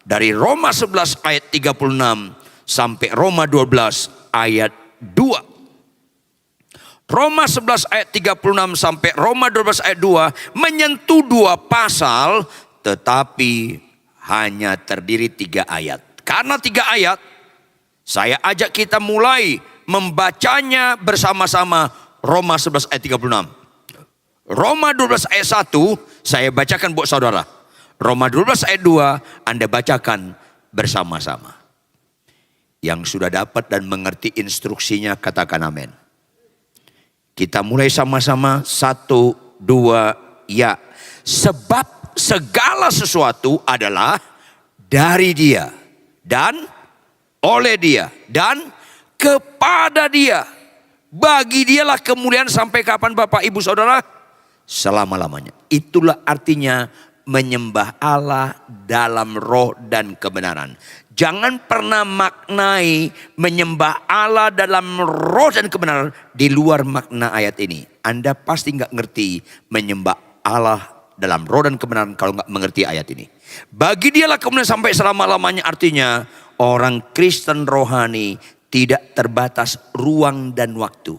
dari Roma 11 ayat 36 sampai Roma 12 ayat 2. Roma 11 ayat 36 sampai Roma 12 ayat 2 menyentuh 2 pasal, tetapi hanya terdiri 3 ayat. Karena 3 ayat, saya ajak kita mulai membacanya bersama-sama. Roma 11 ayat 36. Roma 12 ayat 1 saya bacakan buat saudara. Roma 12 ayat 2 Anda bacakan bersama-sama. Yang sudah dapat dan mengerti instruksinya katakan amin. Kita mulai sama-sama. 1, 2, ya. Sebab segala sesuatu adalah dari Dia dan oleh Dia dan kepada Dia. Bagi Dialah kemuliaan sampai kapan Bapak Ibu Saudara? Selama-lamanya. Itulah artinya menyembah Allah dalam roh dan kebenaran. Jangan pernah maknai menyembah Allah dalam roh dan kebenaran di luar makna ayat ini. Anda pasti nggak ngerti menyembah Allah dalam roh dan kebenaran kalau nggak mengerti ayat ini. Bagi Dialah kemuliaan sampai selama-lamanya, artinya orang Kristen rohani tidak terbatas ruang dan waktu.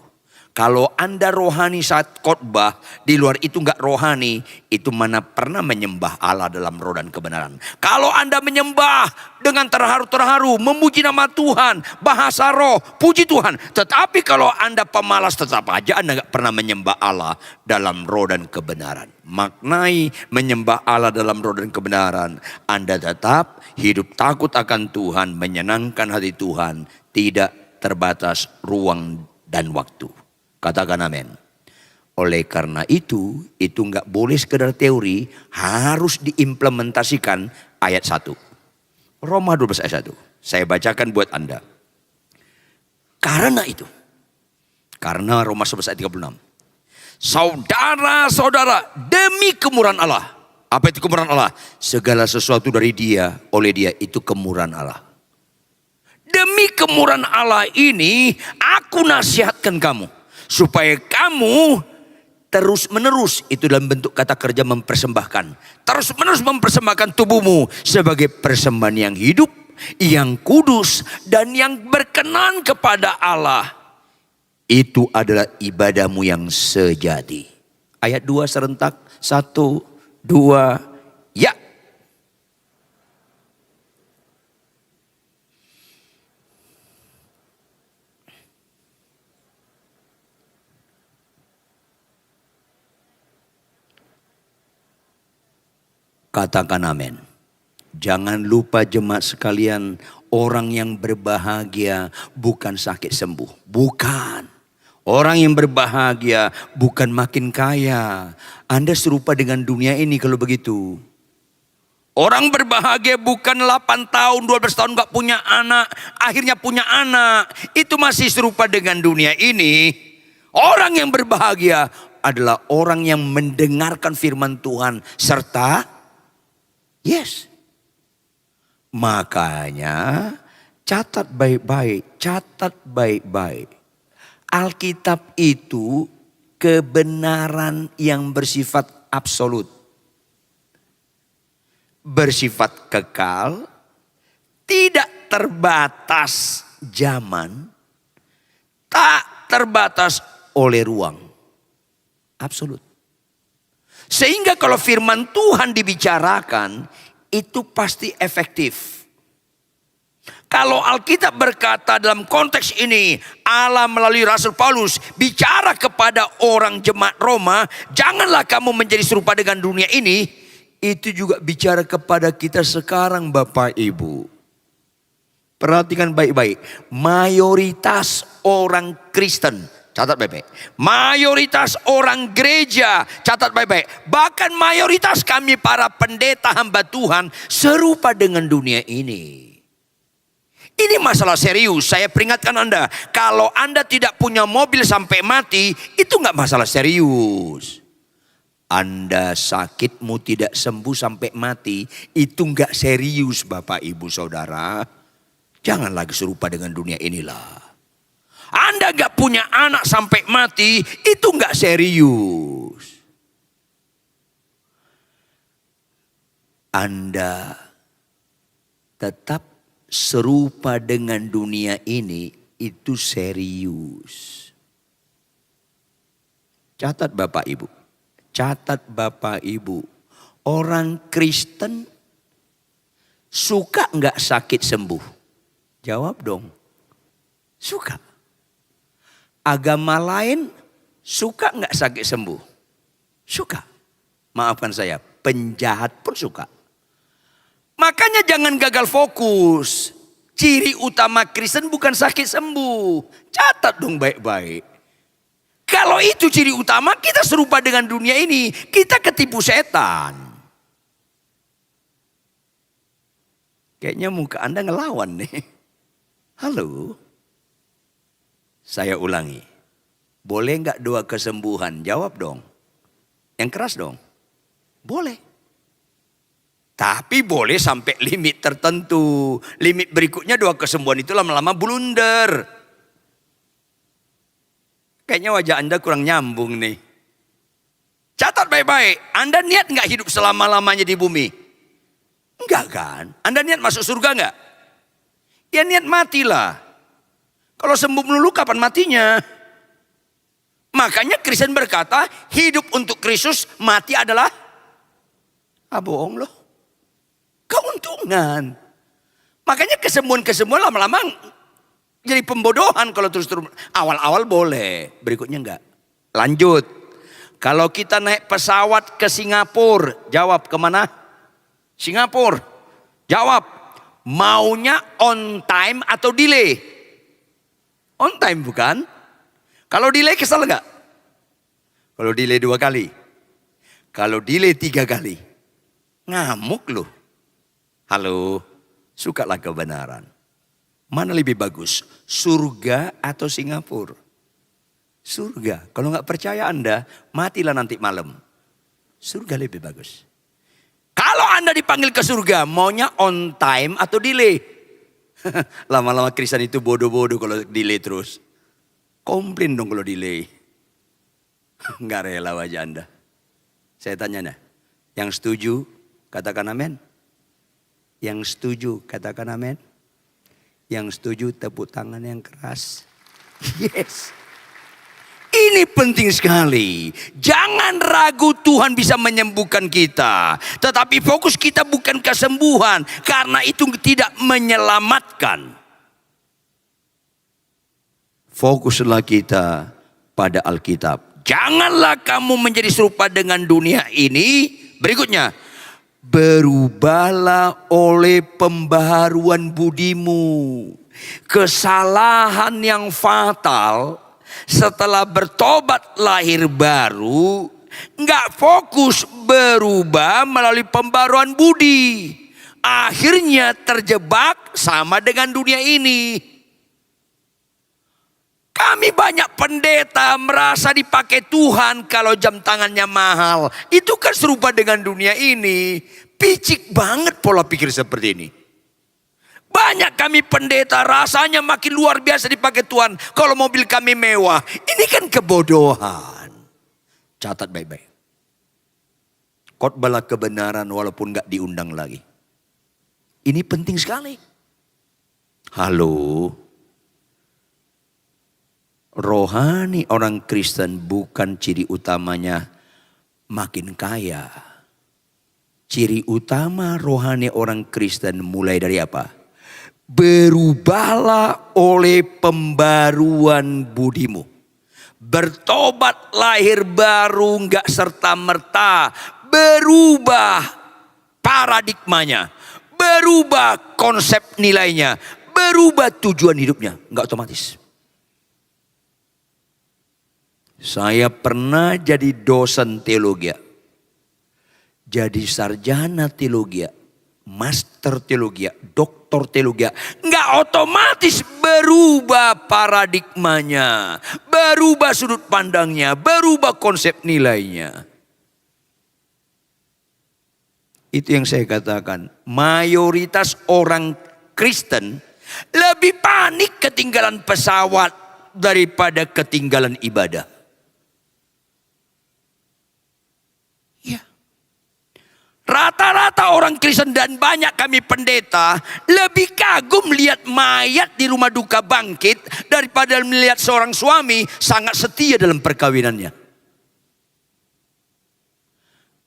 Kalau Anda rohani saat khotbah, di luar itu enggak rohani, itu mana pernah menyembah Allah dalam roh dan kebenaran. Kalau Anda menyembah dengan terharu-terharu, memuji nama Tuhan, bahasa roh, puji Tuhan. Tetapi kalau Anda pemalas, tetap aja Anda enggak pernah menyembah Allah dalam roh dan kebenaran. Maknai menyembah Allah dalam roh dan kebenaran, Anda tetap hidup takut akan Tuhan, menyenangkan hati Tuhan, tidak terbatas ruang dan waktu. Katakan amin. Oleh karena itu enggak boleh sekedar teori, harus diimplementasikan ayat 1. Roma 12 ayat 1. Saya bacakan buat Anda. Karena Roma 11 ayat 36. Saudara-saudara, demi kemurahan Allah. Apa itu kemurahan Allah? Segala sesuatu dari Dia, oleh Dia, itu kemurahan Allah. Demi kemurahan Allah ini, aku nasihatkan kamu, supaya kamu terus menerus, itu dalam bentuk kata kerja mempersembahkan, terus menerus mempersembahkan tubuhmu sebagai persembahan yang hidup, yang kudus, dan yang berkenan kepada Allah. Itu adalah ibadahmu yang sejati. Ayat 2 serentak. 1, 2, ya. Katakan amin. Jangan lupa jemaat sekalian, orang yang berbahagia bukan sakit sembuh. Bukan. Orang yang berbahagia bukan makin kaya. Anda serupa dengan dunia ini kalau begitu. Orang berbahagia bukan 8 tahun, 12 tahun gak punya anak, akhirnya punya anak. Itu masih serupa dengan dunia ini. Orang yang berbahagia adalah orang yang mendengarkan firman Tuhan serta yes. Makanya catat baik-baik, Alkitab itu kebenaran yang bersifat absolut. Bersifat kekal, tidak terbatas zaman, tak terbatas oleh ruang. Absolut. Sehingga kalau firman Tuhan dibicarakan, itu pasti efektif. Kalau Alkitab berkata dalam konteks ini, Allah melalui Rasul Paulus bicara kepada orang jemaat Roma, janganlah kamu menjadi serupa dengan dunia ini. Itu juga bicara kepada kita sekarang Bapak Ibu. Perhatikan baik-baik. Mayoritas orang Kristen, catat baik-baik. Mayoritas orang gereja, catat baik-baik. Bahkan mayoritas kami para pendeta hamba Tuhan serupa dengan dunia ini. Ini masalah serius. Saya peringatkan Anda, kalau Anda tidak punya mobil sampai mati, itu nggak masalah serius. Anda sakitmu tidak sembuh sampai mati, itu nggak serius Bapak Ibu Saudara. Jangan lagi serupa dengan dunia inilah. Anda gak punya anak sampai mati, itu gak serius. Anda Tetap serupa dengan dunia ini itu serius. Catat Bapak Ibu. Catat Bapak Ibu. Orang Kristen suka nggak sakit sembuh? Jawab dong. Suka. Agama lain suka nggak sakit sembuh? Suka. Maafkan saya, penjahat pun suka. Makanya jangan gagal fokus. Ciri utama Kristen bukan sakit sembuh. Catat dong baik-baik. Kalau itu ciri utama, kita serupa dengan dunia ini. Kita ketipu setan. Kayaknya muka Anda ngelawan nih. Halo. Saya ulangi. Boleh nggak doa kesembuhan? Jawab dong. Yang keras dong. Boleh. Tapi boleh sampai limit tertentu. Limit berikutnya doa kesembuhan itu lama-lama blunder. Kayaknya wajah Anda kurang nyambung nih. Catat baik-baik. Anda niat nggak hidup selama-lamanya di bumi? Enggak kan? Anda niat masuk surga nggak? Ya niat matilah. Kalau sembuh melulu kapan matinya? Makanya Kristen berkata hidup untuk Kristus, mati adalah bohong loh. Keuntungan. Makanya kesembuhan-kesembuhan lama-lama jadi pembodohan kalau terus-terus. Awal-awal boleh, berikutnya enggak. Lanjut. Kalau kita naik pesawat ke Singapura, jawab kemana? Singapura. Jawab. Maunya on time atau delay? On time bukan? Kalau delay kesal enggak? Kalau delay 2 kali. Kalau delay 3 kali. Ngamuk loh. Halo, sukalah kebenaran. Mana lebih bagus? Surga atau Singapura? Surga. Kalau nggak percaya Anda, matilah nanti malam. Surga lebih bagus. Kalau Anda dipanggil ke surga, maunya on time atau delay? Lama-lama Kristen itu bodoh-bodoh kalau delay terus. Komplain dong kalau delay. Nggak rela wajah Anda. Saya tanya nah, yang setuju katakan amin. Yang setuju katakan amin. Yang setuju tepuk tangan yang keras. Yes. Ini penting sekali. Jangan ragu Tuhan bisa menyembuhkan kita. Tetapi fokus kita bukan kesembuhan. Karena itu tidak menyelamatkan. Fokuslah kita pada Alkitab. Janganlah kamu menjadi serupa dengan dunia ini. Berikutnya. Berubahlah oleh pembaharuan budimu. Kesalahan yang fatal setelah bertobat lahir baru, nggak fokus berubah melalui pembaharuan budi. Akhirnya terjebak sama dengan dunia ini. Kami banyak pendeta merasa dipakai Tuhan kalau jam tangannya mahal. Itu kan serupa dengan dunia ini. Picik banget pola pikir seperti ini. Banyak kami pendeta rasanya makin luar biasa dipakai Tuhan kalau mobil kami mewah. Ini kan kebodohan. Catat baik-baik. Khotbahlah kebenaran walaupun gak diundang lagi. Ini penting sekali. Halo. Rohani orang Kristen bukan ciri utamanya makin kaya. Ciri utama rohani orang Kristen mulai dari apa? Berubahlah oleh pembaruan budimu. Bertobat lahir baru enggak serta-merta. Berubah paradigmanya. Berubah konsep nilainya. Berubah tujuan hidupnya. Enggak otomatis. Saya pernah jadi dosen teologi, jadi sarjana teologi, master teologi, doktor teologi. Nggak otomatis berubah paradigmanya, berubah sudut pandangnya, berubah konsep nilainya. Itu yang saya katakan, mayoritas orang Kristen lebih panik ketinggalan pesawat daripada ketinggalan ibadah. Rata-rata orang Kristen dan banyak kami pendeta lebih kagum lihat mayat di rumah duka bangkit daripada melihat seorang suami sangat setia dalam perkawinannya.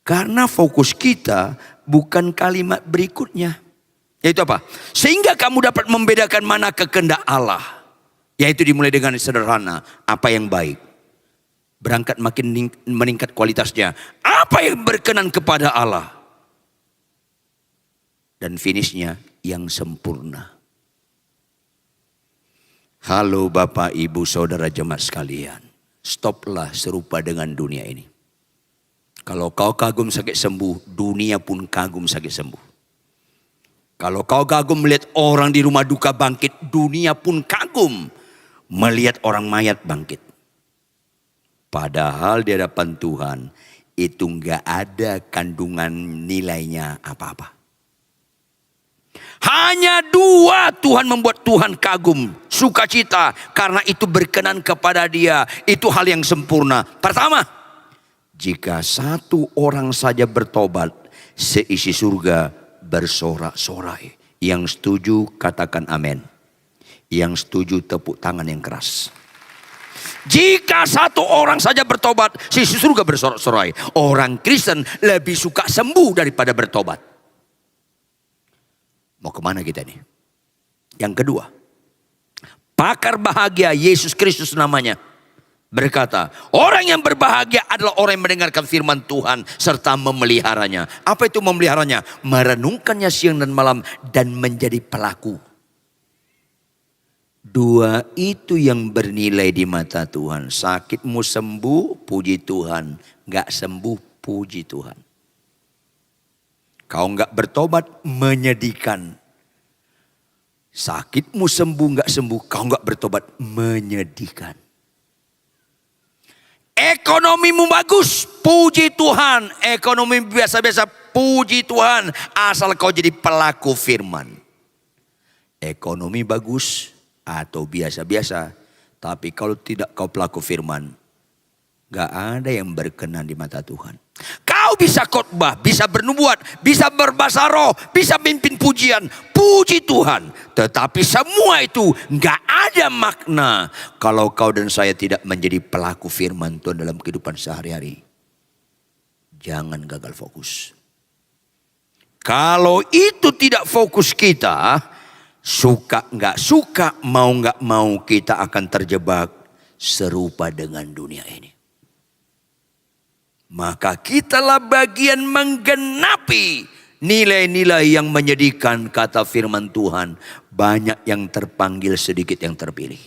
Karena fokus kita bukan kalimat berikutnya. Yaitu apa? Sehingga kamu dapat membedakan mana kehendak Allah. Yaitu dimulai dengan sederhana, apa yang baik. Berangkat makin meningkat kualitasnya. Apa yang berkenan kepada Allah. Dan finishnya yang sempurna. Halo Bapak, Ibu, Saudara jemaat sekalian. Stoplah serupa dengan dunia ini. Kalau kau kagum sakit sembuh, dunia pun kagum sakit sembuh. Kalau kau kagum melihat orang di rumah duka bangkit, dunia pun kagum melihat orang mayat bangkit. Padahal di hadapan Tuhan itu enggak ada kandungan nilainya apa-apa. Hanya dua Tuhan membuat Tuhan kagum, sukacita, karena itu berkenan kepada Dia. Itu hal yang sempurna. Pertama, jika satu orang saja bertobat, seisi surga bersorak-sorai. Yang setuju katakan amin. Yang setuju tepuk tangan yang keras. Jika satu orang saja bertobat, seisi surga bersorak-sorai. Orang Kristen lebih suka sembuh daripada bertobat. Mau kemana kita nih? Yang kedua, pakar bahagia Yesus Kristus namanya berkata, orang yang berbahagia adalah orang yang mendengarkan firman Tuhan serta memeliharanya. Apa itu memeliharanya? Merenungkannya siang dan malam dan menjadi pelaku. Dua itu yang bernilai di mata Tuhan. Sakitmu sembuh, puji Tuhan. Gak sembuh, puji Tuhan. Kau enggak bertobat, menyedihkan. Sakitmu sembuh, enggak sembuh, kau enggak bertobat, menyedihkan. Ekonomimu bagus, puji Tuhan. Ekonomi biasa-biasa, puji Tuhan. Asal kau jadi pelaku firman. Ekonomi bagus atau biasa-biasa, tapi kalau tidak kau pelaku firman, enggak ada yang berkenan di mata Tuhan. Kau bisa khotbah, bisa bernubuat, bisa berbahasa roh, bisa mimpin pujian, puji Tuhan. Tetapi semua itu gak ada makna kalau kau dan saya tidak menjadi pelaku firman Tuhan dalam kehidupan sehari-hari. Jangan gagal fokus. Kalau itu tidak fokus kita, suka gak suka, mau gak mau kita akan terjebak serupa dengan dunia ini. Maka kitalah bagian menggenapi nilai-nilai yang menyedihkan, kata firman Tuhan. Banyak yang terpanggil, sedikit yang terpilih.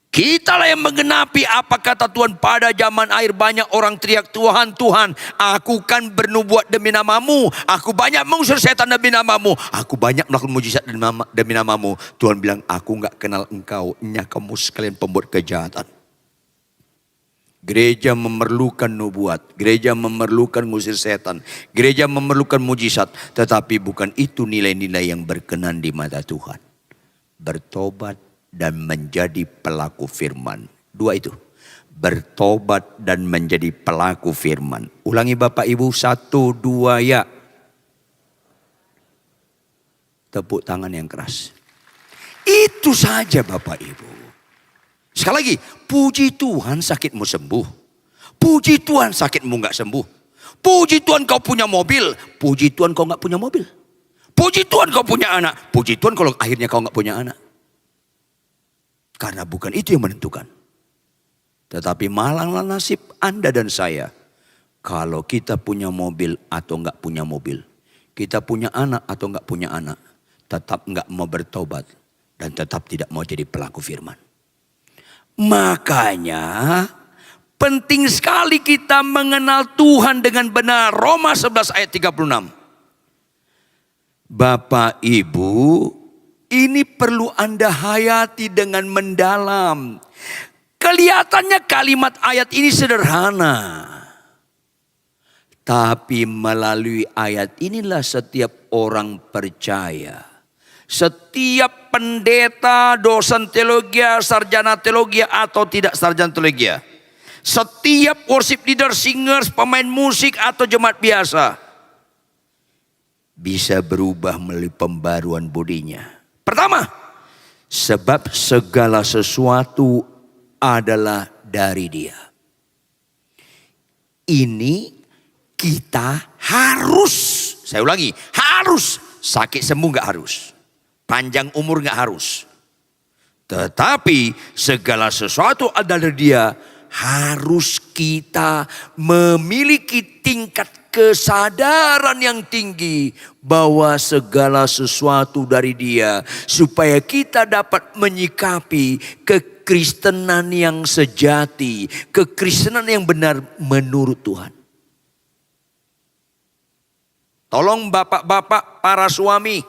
Kitalah yang menggenapi apa kata Tuhan. Pada zaman akhir banyak orang teriak, Tuhan, Tuhan, aku kan bernubuat demi namamu. Aku banyak mengusir setan demi namamu. Aku banyak melakukan mujizat demi namamu. Tuhan bilang, aku gak kenal engkau. Kamu sekalian pembuat kejahatan. Gereja memerlukan nubuat, gereja memerlukan ngusir setan, gereja memerlukan mujizat. Tetapi bukan itu nilai-nilai yang berkenan di mata Tuhan. Bertobat dan menjadi pelaku firman. Dua itu. Bertobat dan menjadi pelaku firman. Ulangi Bapak Ibu, 1, 2 ya. Tepuk tangan yang keras. Itu saja Bapak Ibu. Sekali lagi, puji Tuhan sakitmu sembuh. Puji Tuhan sakitmu gak sembuh. Puji Tuhan kau punya mobil. Puji Tuhan kau gak punya mobil. Puji Tuhan kau punya anak. Puji Tuhan kalau akhirnya kau gak punya anak. Karena bukan itu yang menentukan. Tetapi malanglah nasib Anda dan saya. Kalau kita punya mobil atau gak punya mobil. Kita punya anak atau gak punya anak. Tetap gak mau bertobat. Dan tetap tidak mau jadi pelaku firman. Makanya penting sekali kita mengenal Tuhan dengan benar. Roma 11 ayat 36. Bapak Ibu, ini perlu Anda hayati dengan mendalam. Kelihatannya kalimat ayat ini sederhana. Tapi melalui ayat inilah setiap orang percaya. Setiap pendeta, dosen teologi, sarjana teologi atau tidak sarjana teologi. Setiap worship leader, singers, pemain musik atau jemaat biasa. bisa berubah melalui pembaruan budinya. Pertama, sebab segala sesuatu adalah dari Dia. Ini kita harus, saya ulangi, harus. Sakit sembuh gak harus, panjang umur gak harus. Tetapi segala sesuatu adalah Dia, harus kita memiliki tingkat kesadaran yang tinggi bahwa segala sesuatu dari Dia, supaya kita dapat menyikapi kekristenan yang sejati, kekristenan yang benar menurut Tuhan. Tolong bapak-bapak para suami,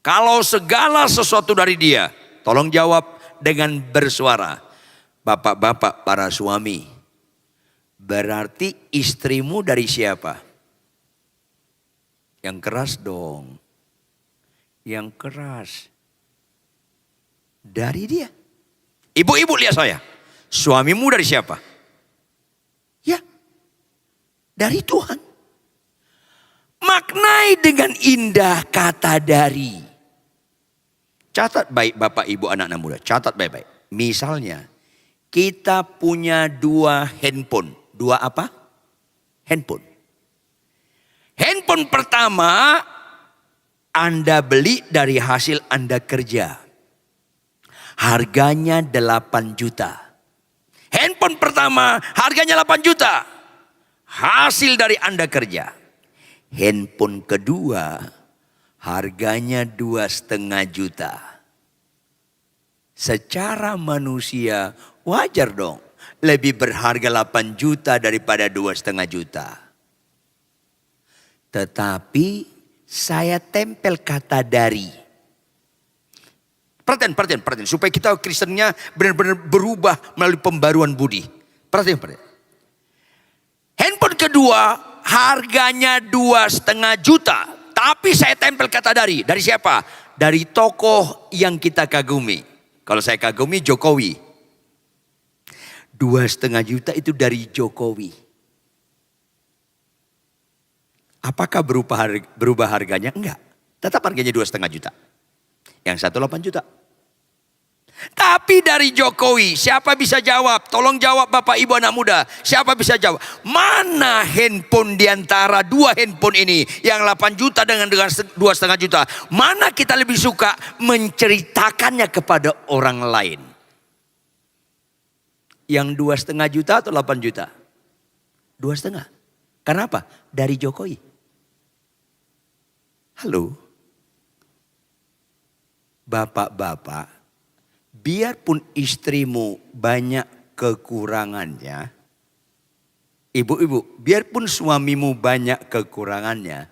kalau segala sesuatu dari Dia, tolong jawab dengan bersuara. Bapak-bapak para suami, berarti istrimu dari siapa? Yang keras dong. Yang keras. Dari Dia. Ibu-ibu lihat saya. Suamimu dari siapa? Ya, dari Tuhan. Maknai dengan indah kata dari. Catat baik Bapak Ibu anak-anak muda. Catat baik-baik. Misalnya kita punya 2 handphone. 2 apa? Handphone. Handphone pertama Anda beli dari hasil Anda kerja. Harganya 8 juta. Handphone pertama harganya 8 juta. Hasil dari Anda kerja. Handphone kedua harganya 2,5 juta. Secara manusia wajar dong. Lebih berharga 8 juta daripada 2,5 juta. Tetapi saya tempel kata dari. Perhatian. Supaya kita Kristennya benar-benar berubah melalui pembaruan budi. Perhatian. Handphone kedua harganya 2,5 juta. Tapi saya tempel kata dari. Dari siapa? Dari tokoh yang kita kagumi. Kalau saya kagumi Jokowi. 2,5 juta itu dari Jokowi. Apakah berubah harganya? Enggak. Tetap harganya 2,5 juta. Yang satu 8 juta. Tapi dari Jokowi, siapa bisa jawab? Tolong jawab Bapak Ibu anak muda. Siapa bisa jawab? Mana handphone diantara 2 handphone ini? Yang 8 juta dengan 2,5 juta. Mana kita lebih suka menceritakannya kepada orang lain? Yang 2,5 juta atau 8 juta? 2,5. Kenapa? Dari Jokowi. Halo. Bapak-bapak. Biarpun istrimu banyak kekurangannya. Ibu-ibu, biarpun suamimu banyak kekurangannya.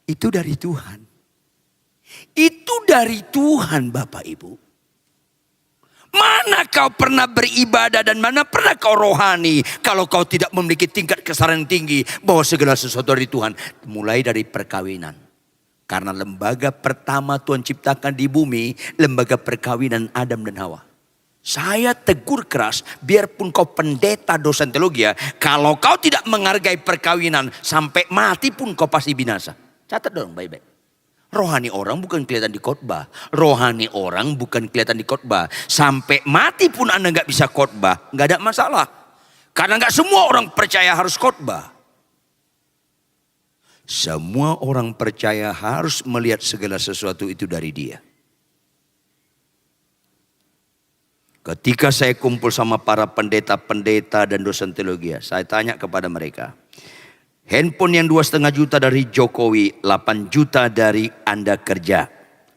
Itu dari Tuhan. Itu dari Tuhan Bapak Ibu. Mana kau pernah beribadah dan mana pernah kau rohani. Kalau kau tidak memiliki tingkat kesadaran tinggi bahwa segala sesuatu dari Tuhan. Mulai dari perkawinan. Karena lembaga pertama Tuhan ciptakan di bumi, lembaga perkawinan Adam dan Hawa. Saya tegur keras, biarpun kau pendeta dosen teologi, kalau kau tidak menghargai perkawinan, sampai mati pun kau pasti binasa. Catat dong baik-baik. Rohani orang bukan kelihatan di khotbah. Rohani orang bukan kelihatan di khotbah. Sampai mati pun Anda gak bisa khotbah, gak ada masalah. Karena gak semua orang percaya harus khotbah. Semua orang percaya harus melihat segala sesuatu itu dari Dia. Ketika saya kumpul sama para pendeta-pendeta dan dosen teologi, saya tanya kepada mereka. Handphone yang 2,5 juta dari Jokowi, 8 juta dari Anda kerja.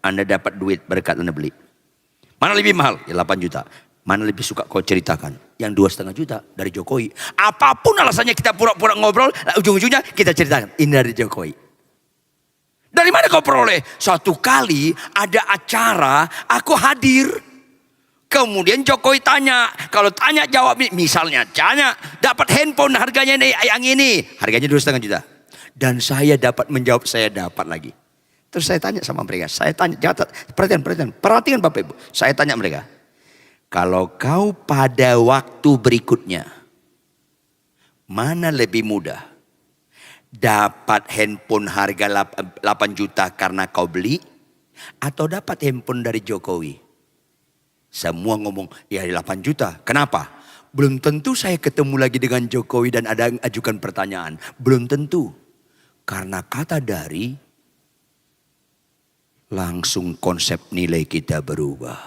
Anda dapat duit berkat Anda beli. Mana lebih mahal? Ya 8 juta. Mana lebih suka kau ceritakan? Yang 2,5 juta dari Jokowi. Apapun alasannya kita pura-pura ngobrol, ujung-ujungnya kita ceritakan. Ini dari Jokowi. Dari mana kau peroleh? Suatu kali ada acara, aku hadir. Kemudian Jokowi tanya, kalau tanya jawab, misalnya tanya, dapat handphone harganya ini, yang ini. Harganya 2,5 juta. Dan saya dapat menjawab, saya dapat lagi. Terus saya tanya sama mereka, saya tanya, perhatikan Bapak Ibu. Saya tanya mereka. Kalau kau pada waktu berikutnya, mana lebih mudah? Dapat handphone harga 8 juta karena kau beli, atau dapat handphone dari Jokowi? Semua ngomong, ya 8 juta. Kenapa? Belum tentu saya ketemu lagi dengan Jokowi dan ada yang ajukan pertanyaan. Belum tentu. Karena kata dari, langsung konsep nilai kita berubah.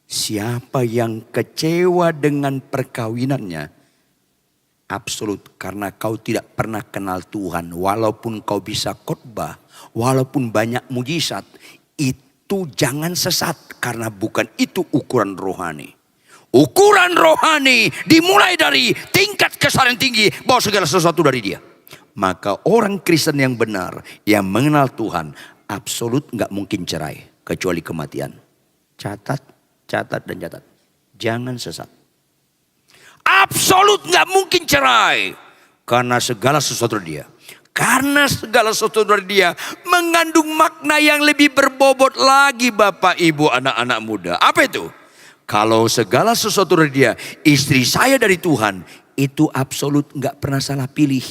Siapa yang kecewa dengan perkawinannya, absolut, karena kau tidak pernah kenal Tuhan. Walaupun kau bisa khotbah, walaupun banyak mujizat, itu jangan sesat, karena bukan itu ukuran rohani. Ukuran rohani dimulai dari tingkat kesadaran tinggi bahwa segala sesuatu dari Dia. Maka orang Kristen yang benar, yang mengenal Tuhan, absolut gak mungkin cerai kecuali kematian. Catat, catat dan catat. Jangan sesat. Absolut gak mungkin cerai. Karena segala sesuatu dari Dia. Karena segala sesuatu dari Dia mengandung makna yang lebih berbobot lagi, Bapak, Ibu, anak-anak muda. Apa itu? Kalau segala sesuatu dari Dia, istri saya dari Tuhan, itu absolut gak pernah salah pilih.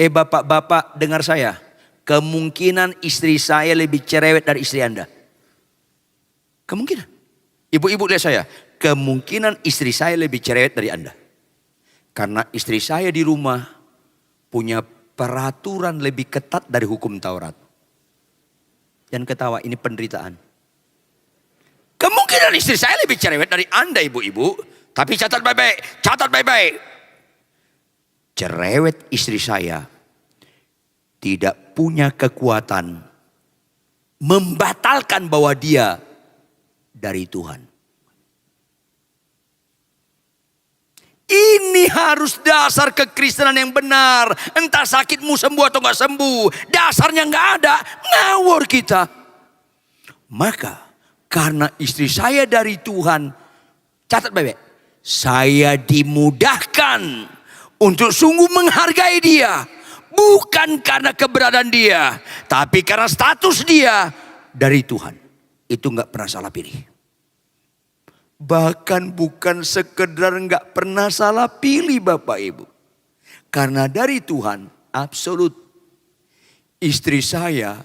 Bapak-bapak dengar saya. Kemungkinan istri saya lebih cerewet dari istri Anda. Kemungkinan. Ibu-ibu lihat saya. Kemungkinan istri saya lebih cerewet dari Anda. Karena istri saya di rumah punya peraturan lebih ketat dari hukum Taurat. Jangan ketawa, ini penderitaan. Kemungkinan istri saya lebih cerewet dari Anda, ibu-ibu. Tapi catat baik-baik, catat baik-baik. Cerewet istri saya tidak punya kekuatan membatalkan bahwa dia dari Tuhan. Ini harus dasar kekristenan yang benar. Entah sakitmu sembuh atau gak sembuh, dasarnya gak ada, ngawur kita. Maka karena istri saya dari Tuhan, catat baik-baik, saya dimudahkan untuk sungguh menghargai dia. Bukan karena keberadaan dia, tapi karena status dia dari Tuhan. Itu gak pernah salah pilih. Bahkan bukan sekedar gak pernah salah pilih, Bapak Ibu. Karena dari Tuhan, absolut. Istri saya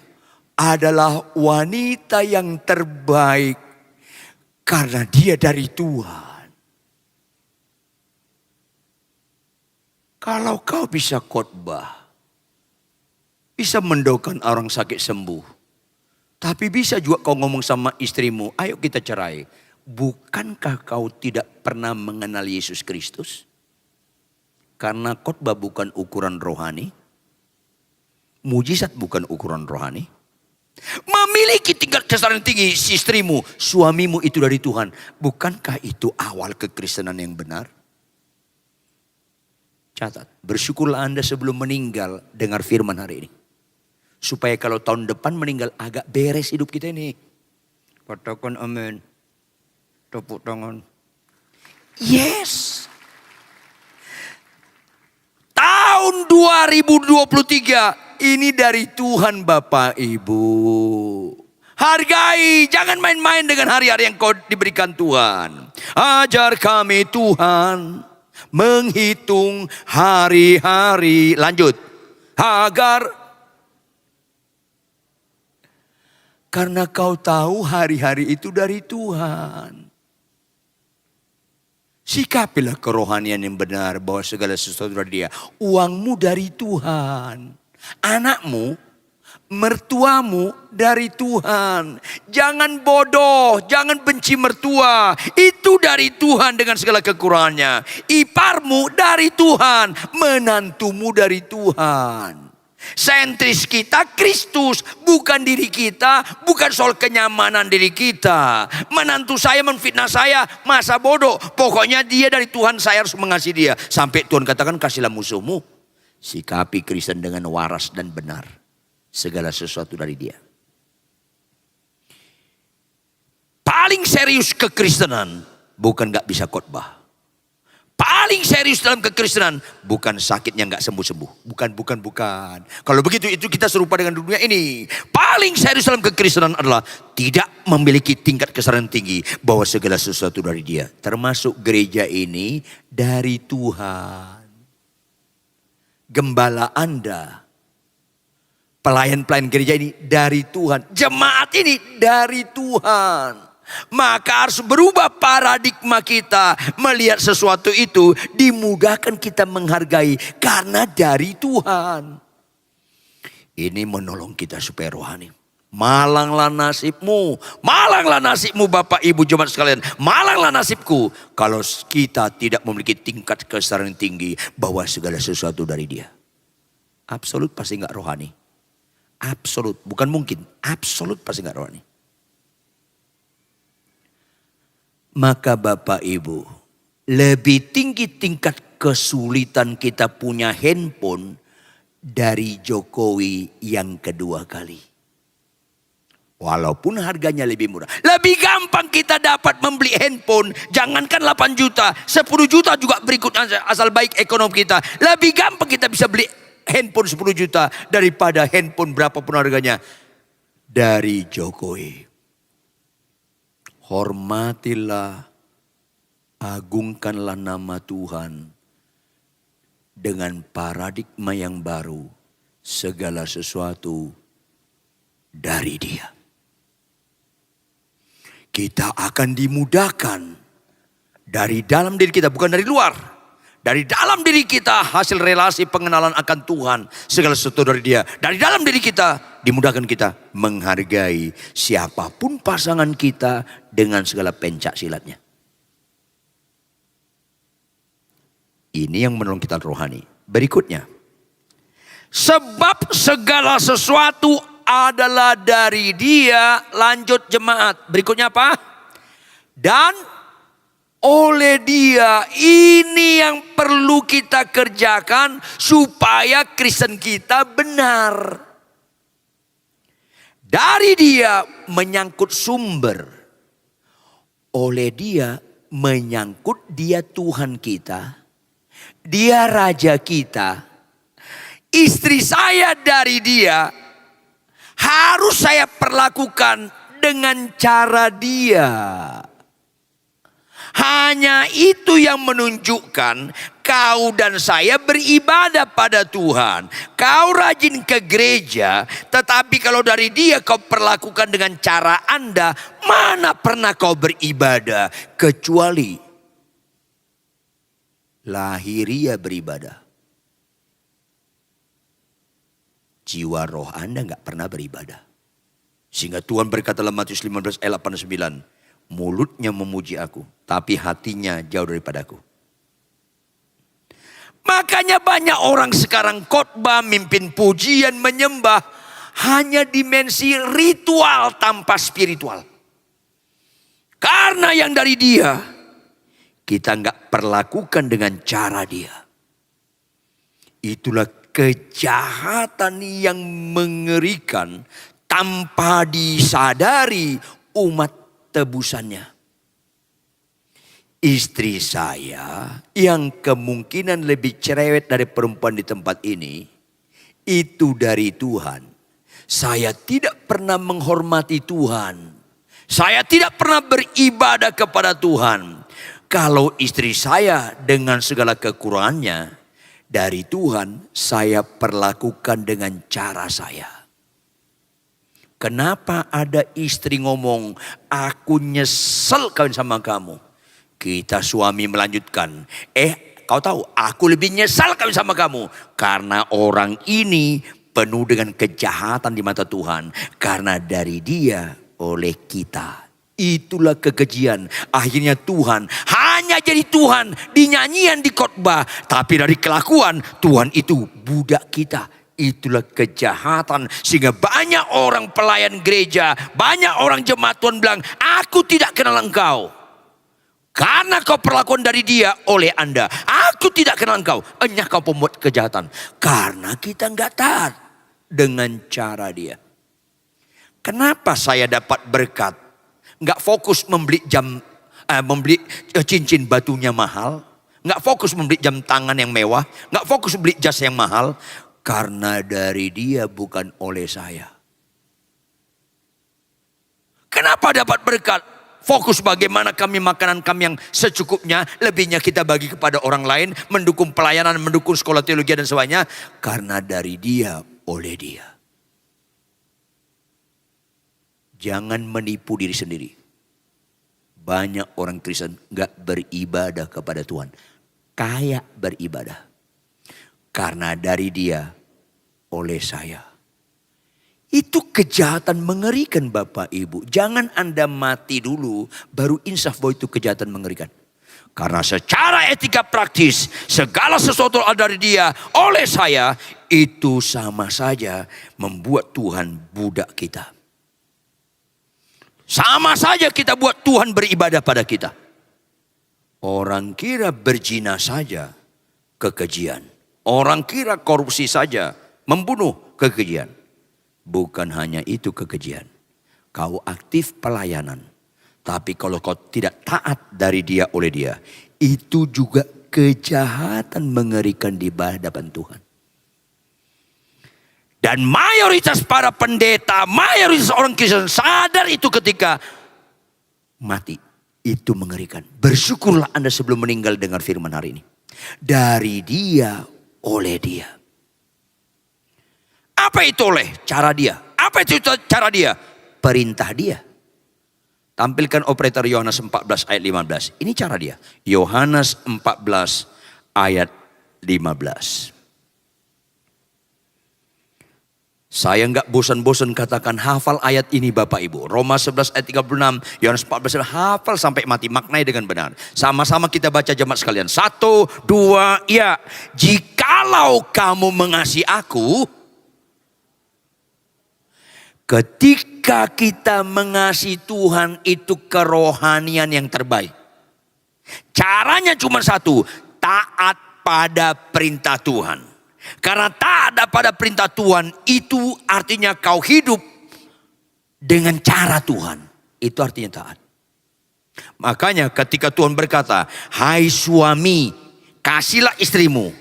adalah wanita yang terbaik karena dia dari Tuhan. Kalau kau bisa khotbah, bisa mendoakan orang sakit sembuh, tapi bisa juga kau ngomong sama istrimu, ayo kita cerai. Bukankah kau tidak pernah mengenal Yesus Kristus? Karena khotbah bukan ukuran rohani, mujizat bukan ukuran rohani. Memiliki tingkat kesadaran tinggi si istrimu, suamimu itu dari Tuhan. Bukankah itu awal kekristenan yang benar? Catat, bersyukurlah Anda sebelum meninggal dengar firman hari ini. Supaya kalau tahun depan meninggal agak beres hidup kita ini. Katakan amin. Tepuk tangan. Yes. Tahun 2023. Ini dari Tuhan, Bapak Ibu. Hargai, jangan main-main dengan hari-hari yang kau diberikan Tuhan. Ajar kami Tuhan menghitung hari-hari. Lanjut. Agar, karena kau tahu hari-hari itu dari Tuhan. Sikapilah kerohanian yang benar bahwa segala sesuatu dari Dia. Uangmu dari Tuhan. Anakmu, mertuamu dari Tuhan. Jangan bodoh, jangan benci mertua. Itu dari Tuhan dengan segala kekurangannya. Iparmu dari Tuhan, menantumu dari Tuhan. Sentris kita Kristus, bukan diri kita, bukan soal kenyamanan diri kita. Menantu saya menfitnah saya, masa bodoh. Pokoknya dia dari Tuhan, saya harus mengasihi dia. Sampai Tuhan katakan kasihlah musuhmu. Sikapi Kristen dengan waras dan benar. Segala sesuatu dari Dia. Paling serius kekristenan bukan gak bisa khotbah. Paling serius dalam kekristenan bukan sakitnya gak sembuh-sembuh. Bukan. Kalau begitu itu kita serupa dengan dunia ini. Paling serius dalam kekristenan adalah tidak memiliki tingkat kesadaran tinggi bahwa segala sesuatu dari Dia. Termasuk gereja ini dari Tuhan. Gembala Anda, pelayan-pelayan gereja ini dari Tuhan. Jemaat ini dari Tuhan. Maka harus berubah paradigma kita. Melihat sesuatu itu dimudahkan kita menghargai karena dari Tuhan. Ini menolong kita supaya rohani. Malanglah nasibmu, malanglah nasibmu Bapak Ibu jemaat sekalian, malanglah nasibku kalau kita tidak memiliki tingkat kesadaran tinggi bahwa segala sesuatu dari Dia. Absolut pasti nggak rohani. Absolut, bukan mungkin, absolut pasti nggak rohani. Maka Bapak Ibu, lebih tinggi tingkat kesulitan kita punya handphone dari Jokowi yang kedua kali. Walaupun harganya lebih murah. Lebih gampang kita dapat membeli handphone. Jangankan 8 juta, 10 juta juga berikutnya asal baik ekonomi kita. Lebih gampang kita bisa beli handphone 10 juta daripada handphone berapapun harganya dari Jokowi. Hormatilah, agungkanlah nama Tuhan dengan paradigma yang baru. Segala sesuatu dari Dia. Kita akan dimudahkan dari dalam diri kita, bukan dari luar. Dari dalam diri kita hasil relasi pengenalan akan Tuhan. Segala sesuatu dari Dia. Dari dalam diri kita dimudahkan kita menghargai siapapun pasangan kita dengan segala pencak silatnya. Ini yang menolong kita rohani. Berikutnya. Sebab segala sesuatu adalah dari Dia. Lanjut jemaat. Berikutnya apa? Dan oleh Dia. Ini yang perlu kita kerjakan supaya Kristen kita benar. Dari Dia menyangkut sumber. Oleh Dia menyangkut Dia Tuhan kita. Dia Raja kita. Istri saya dari Dia. Harus saya perlakukan dengan cara Dia. Hanya itu yang menunjukkan kau dan saya beribadah pada Tuhan. Kau rajin ke gereja, tetapi kalau dari Dia kau perlakukan dengan cara Anda, mana pernah kau beribadah kecuali lahiriah beribadah. Jiwa roh Anda gak pernah beribadah. Sehingga Tuhan berkata dalam Matius 15 ayat 8 dan 9. Mulutnya memuji aku, tapi hatinya jauh daripadaku. Makanya banyak orang sekarang khotbah, mimpin pujian, menyembah. Hanya dimensi ritual tanpa spiritual. Karena yang dari Dia, kita gak perlakukan dengan cara Dia. Itulah kejahatan yang mengerikan tanpa disadari umat tebusannya. Istri saya yang kemungkinan lebih cerewet dari perempuan di tempat ini, itu dari Tuhan. Saya tidak pernah menghormati Tuhan. Saya tidak pernah beribadah kepada Tuhan. Kalau istri saya dengan segala kekurangannya, dari Tuhan saya perlakukan dengan cara saya. Kenapa ada istri ngomong, aku nyesel kawin sama kamu. Kita suami melanjutkan, kau tahu aku lebih nyesal kawin sama kamu. Karena orang ini penuh dengan kejahatan di mata Tuhan. Karena dari Dia oleh kita. Itulah kekejian. Akhirnya Tuhan hanya jadi Tuhan di nyanyian, di khotbah. Tapi dari kelakuan Tuhan itu budak kita. Itulah kejahatan. Sehingga banyak orang pelayan gereja, banyak orang jemaat Tuhan bilang, aku tidak kenal engkau. Karena kau perlakuan dari Dia oleh Anda. Aku tidak kenal engkau. Enyah kau pembuat kejahatan. Karena kita enggak taat dengan cara Dia. Kenapa saya dapat berkat? Nggak fokus membeli membeli cincin batunya mahal. Nggak fokus membeli jam tangan yang mewah. Nggak fokus beli jas yang mahal. Karena dari Dia bukan oleh saya. Kenapa dapat berkat? fokus bagaimana kami makanan kami yang secukupnya, lebihnya kita bagi kepada orang lain, mendukung pelayanan, mendukung sekolah teologi dan sebagainya. Karena dari Dia, oleh Dia. Jangan menipu diri sendiri. Banyak orang Kristen gak beribadah kepada Tuhan. Kayak beribadah. Karena dari Dia, oleh saya. Itu kejahatan mengerikan Bapak Ibu. Jangan Anda mati dulu baru insaf bahwa itu kejahatan mengerikan. Karena secara etika praktis segala sesuatu ada dari Dia, oleh saya, itu sama saja membuat Tuhan budak kita. Sama saja kita buat Tuhan beribadah pada kita. Orang kira berzina saja kekejian. Orang kira korupsi saja membunuh kekejian. Bukan hanya itu kekejian. Kau aktif pelayanan. Tapi kalau kau tidak taat dari Dia, oleh Dia. Itu juga kejahatan mengerikan di hadapan Tuhan. Dan mayoritas para pendeta, mayoritas orang Kristen sadar itu ketika mati. Itu mengerikan. Bersyukurlah Anda sebelum meninggal dengar firman hari ini. Dari Dia, oleh Dia. Apa itu oleh? Cara Dia. Apa itu cara Dia? Perintah Dia. Tampilkan operator Yohanes 14 ayat 15. Ini cara Dia. Yohanes 14 ayat 15. Saya nggak bosan-bosan katakan hafal ayat ini Bapak Ibu. Roma 11 ayat 36, Yohanes 14 hafal sampai mati, maknai dengan benar. Sama-sama kita baca jemaat sekalian. 1, 2, ya. Jikalau kamu mengasihi aku, ketika kita mengasihi Tuhan itu kerohanian yang terbaik. Caranya cuma satu, taat pada perintah Tuhan. Karena taat pada perintah Tuhan itu artinya kau hidup dengan cara Tuhan. Itu artinya taat. Makanya ketika Tuhan berkata, hai suami, kasihlah istrimu.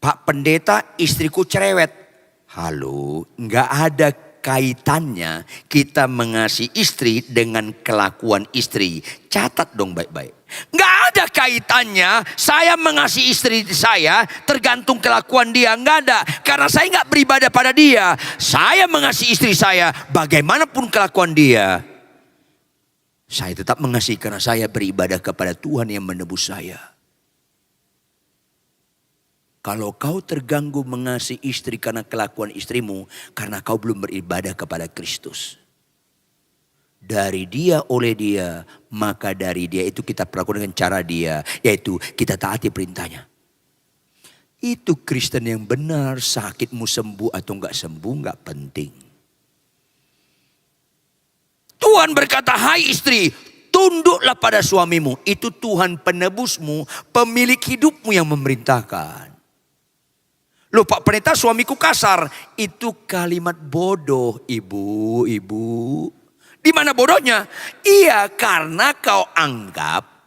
Pak pendeta, istriku cerewet. Halo, nggak ada kaitannya kita mengasihi istri dengan kelakuan istri. Catat dong baik-baik. Nggak ada kaitannya saya mengasihi istri saya tergantung kelakuan dia. Nggak ada. Karena saya nggak beribadah pada dia. Saya mengasihi istri saya bagaimanapun kelakuan dia. Saya tetap mengasihi karena saya beribadah kepada Tuhan yang menebus saya. Kalau kau terganggu mengasihi istri karena kelakuan istrimu, karena kau belum beribadah kepada Kristus. Dari Dia, oleh Dia, maka dari Dia itu kita perlakukan dengan cara Dia, yaitu kita taati perintahnya. Itu Kristen yang benar. Sakitmu sembuh atau enggak sembuh enggak penting. Tuhan berkata, hai istri, tunduklah pada suamimu. Itu Tuhan penebusmu, pemilik hidupmu yang memerintahkan. Loh Pak Pendeta, suamiku kasar. Itu kalimat bodoh, ibu. Di mana bodohnya? Iya, karena kau anggap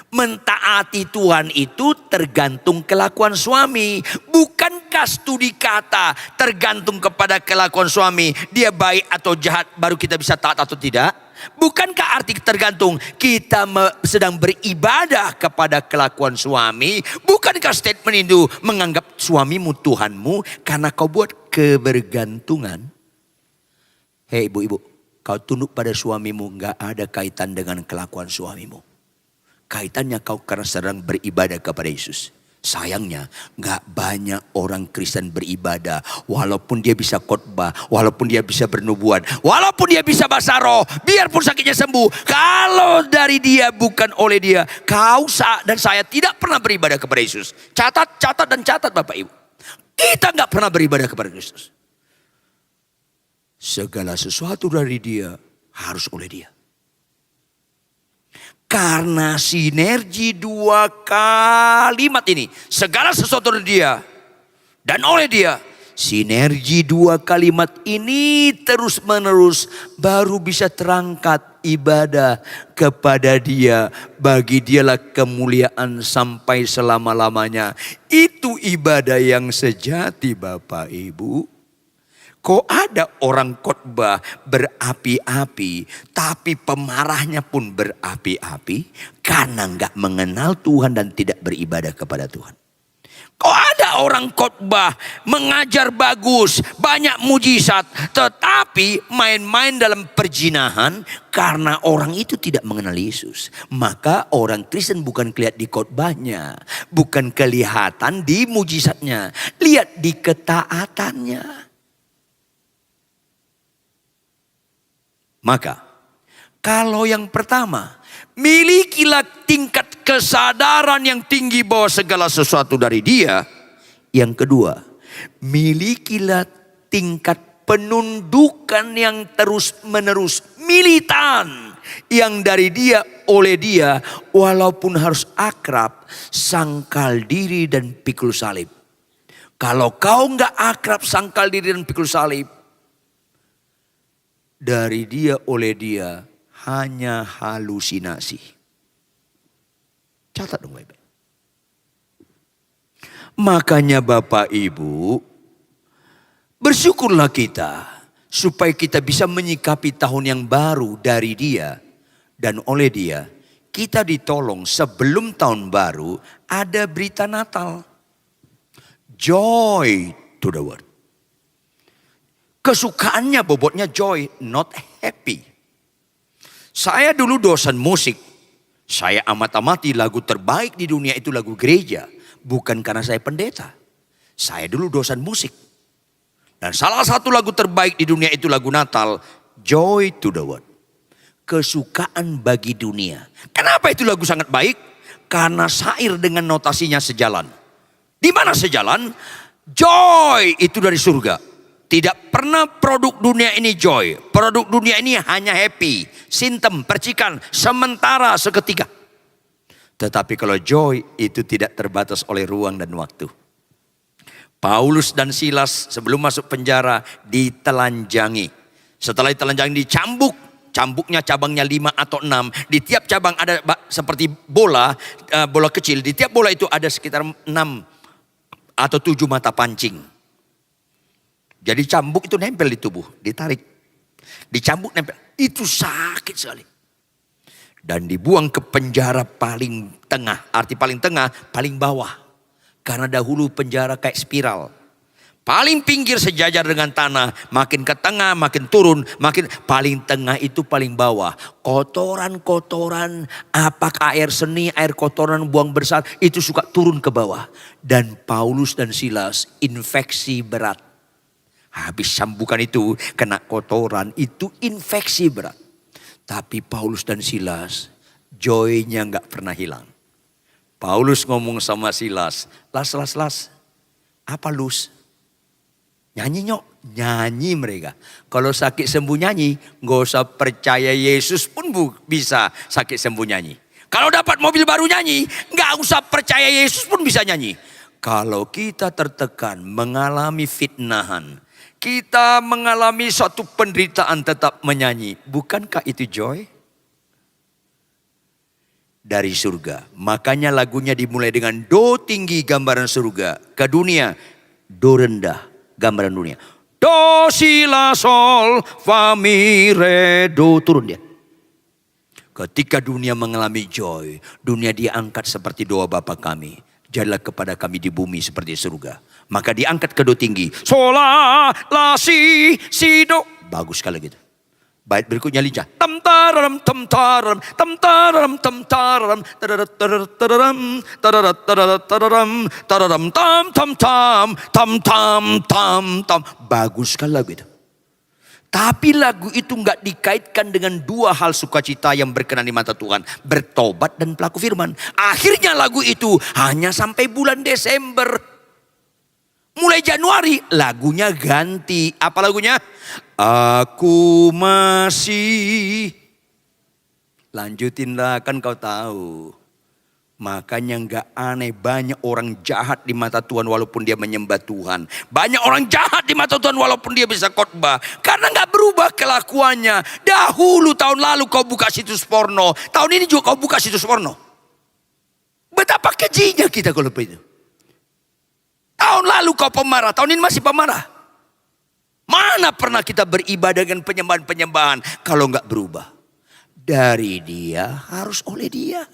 mentaati Tuhan itu tergantung kelakuan suami. Bukankah studi kata tergantung kepada kelakuan suami, dia baik atau jahat baru kita bisa taat atau tidak? Bukankah arti tergantung kita sedang beribadah kepada kelakuan suami? Bukankah statement itu menganggap suamimu Tuhanmu karena kau buat kebergantungan? Hei ibu-ibu, kau tunduk pada suamimu gak ada kaitan dengan kelakuan suamimu. Kaitannya kau karena sedang beribadah kepada Yesus. Sayangnya gak banyak orang Kristen beribadah. Walaupun dia bisa khotbah, walaupun dia bisa bernubuat, walaupun dia bisa bahasa roh, biarpun sakitnya sembuh. Kalau dari Dia bukan oleh Dia, kau dan saya tidak pernah beribadah kepada Yesus. Catat dan catat Bapak Ibu. Kita gak pernah beribadah kepada Kristus. Segala sesuatu dari Dia harus oleh Dia. Karena sinergi dua kalimat ini. Segala sesuatu dari Dia dan oleh Dia. Sinergi dua kalimat ini terus menerus baru bisa terangkat ibadah kepada Dia. Bagi Dialah kemuliaan sampai selama-lamanya. Itu ibadah yang sejati Bapak Ibu. Kok ada orang khotbah berapi-api, tapi pemarahnya pun berapi-api karena nggak mengenal Tuhan dan tidak beribadah kepada Tuhan. Kok ada orang khotbah mengajar bagus, banyak mujizat, tetapi main-main dalam perjinahan karena orang itu tidak mengenal Yesus. Maka orang Kristen bukan kelihatan di khotbahnya, bukan kelihatan di mujizatnya, lihat di ketaatannya. Maka, kalau yang pertama, milikilah tingkat kesadaran yang tinggi bahwa segala sesuatu dari Dia. Yang kedua, milikilah tingkat penundukan yang terus-menerus, militan, yang dari Dia, oleh Dia, walaupun harus akrab, sangkal diri dan pikul salib. Kalau kau nggak akrab, sangkal diri dan pikul salib, dari Dia, oleh Dia, hanya halusinasi. Catat dong baik-baik. Makanya Bapak Ibu, bersyukurlah kita supaya kita bisa menyikapi tahun yang baru dari Dia dan oleh Dia. Kita ditolong sebelum tahun baru ada berita Natal. Joy to the world. Kesukaannya bobotnya joy, not happy. Saya dulu dosen musik. Saya amat-amati lagu terbaik di dunia itu lagu gereja. Bukan karena saya pendeta. Saya dulu dosen musik. Dan salah satu lagu terbaik di dunia itu lagu Natal. Joy to the world. Kesukaan bagi dunia. Kenapa itu lagu sangat baik? Karena syair dengan notasinya sejalan. Di mana sejalan? Joy itu dari surga. Tidak pernah produk dunia ini joy. Produk dunia ini hanya happy, sintem, percikan, sementara, seketika. Tetapi kalau joy itu tidak terbatas oleh ruang dan waktu. Paulus dan Silas sebelum masuk penjara ditelanjangi. Setelah ditelanjangi dicambuk. Cambuknya cabangnya 5 atau 6. Di tiap cabang ada seperti bola, bola kecil. Di tiap bola itu ada sekitar 6 atau 7 mata pancing. Jadi cambuk itu nempel di tubuh, ditarik. Dicambuk nempel, itu sakit sekali. Dan dibuang ke penjara paling tengah, arti paling tengah, paling bawah. Karena dahulu penjara kayak spiral. Paling pinggir sejajar dengan tanah, makin ke tengah, makin turun, makin paling tengah itu paling bawah. Kotoran-kotoran, apakah air seni, air kotoran buang besar, itu suka turun ke bawah. Dan Paulus dan Silas infeksi berat. Habis sambukan itu kena kotoran, itu infeksi berat. Tapi Paulus dan Silas joy-nya gak pernah hilang. Paulus ngomong sama Silas, las. Apa lus? Nyanyi nyok, nyanyi mereka. Kalau sakit sembuh nyanyi, gak usah percaya Yesus pun bisa sakit sembuh nyanyi. Kalau dapat mobil baru nyanyi, gak usah percaya Yesus pun bisa nyanyi. Kalau kita tertekan, mengalami fitnahan, kita mengalami suatu penderitaan tetap menyanyi. Bukankah itu joy? Dari surga. Makanya lagunya dimulai dengan do tinggi gambaran surga. Ke dunia, do rendah gambaran dunia. Do si la sol fa mi re do, turun dia. Ketika dunia mengalami joy, dunia diangkat seperti doa Bapa kami. Jadilah kepada kami di bumi seperti surga. Maka diangkat ke do tinggi. Sola, la, si, do. Bagus sekali gitu. Bait berikutnya lincah. Tam taram, tam taram, tam taram, tam taram, tararam, tararam, tararam, tam tam tam, tam tam tam tam. Bagus sekali lagu itu. Tapi lagu itu nggak dikaitkan dengan dua hal sukacita yang berkenan di mata Tuhan. Bertobat dan pelaku firman. Akhirnya lagu itu hanya sampai bulan Desember. Mulai Januari lagunya ganti. Apa lagunya? Aku masih. Lanjutinlah, kan kau tahu. Makanya gak aneh banyak orang jahat di mata Tuhan walaupun dia menyembah Tuhan. Banyak orang jahat di mata Tuhan walaupun dia bisa khotbah. Karena gak berubah kelakuannya. Dahulu tahun lalu kau buka situs porno. Tahun ini juga kau buka situs porno. Betapa kejinya kita kalau begitu. Tahun lalu kau pemarah, tahun ini masih pemarah. Mana pernah kita beribadah dengan penyembahan-penyembahan kalau nggak berubah? Dari dia harus oleh dia.